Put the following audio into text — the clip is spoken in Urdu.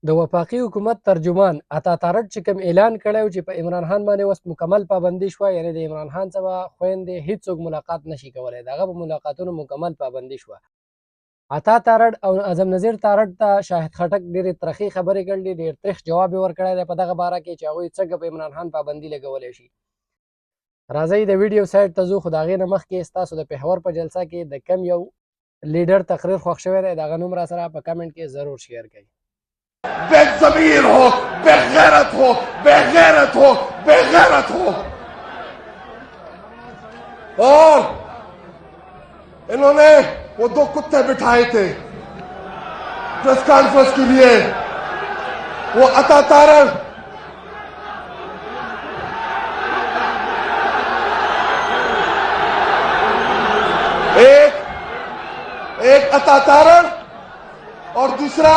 د وفاقي حکومت ترجمان عطا تارړ چې کوم اعلان کړی و چې په عمران خان باندې اوس مکمل پابندي شوه، یعنې د عمران خان څخه خویندې هیڅوک ملاقات نشي کولی، د هغه په ملاقاتونو مکمل پابندي شوه. عطا تارړ او اعظم نظیر تارړ ته شاهد خټک ډېرې ترخې خبرې کړلې، ډېر تریخ جواب یې ورکړی دی په دغه باره کې چې هغوی څنګه په عمران خان پابندي لګولی شي. راځئ د ویډیو سایډ ته ځو، خو د هغې نه مخکې ستاسو د پېښور په جلسه کې د کم یو لیډر تقریر خوښ شوی دی، د هغه نوم را سره په کمنټ کې ضرور شیر کړئ. بے ضمیر ہو، بے غیرت ہو، بے غیرت ہو، بے غیرت ہو. اور انہوں نے وہ دو کتے بٹھائے تھے پریس کانفرنس کے لیے، وہ عطا تارڑ ایک عطا تارڑ اور دوسرا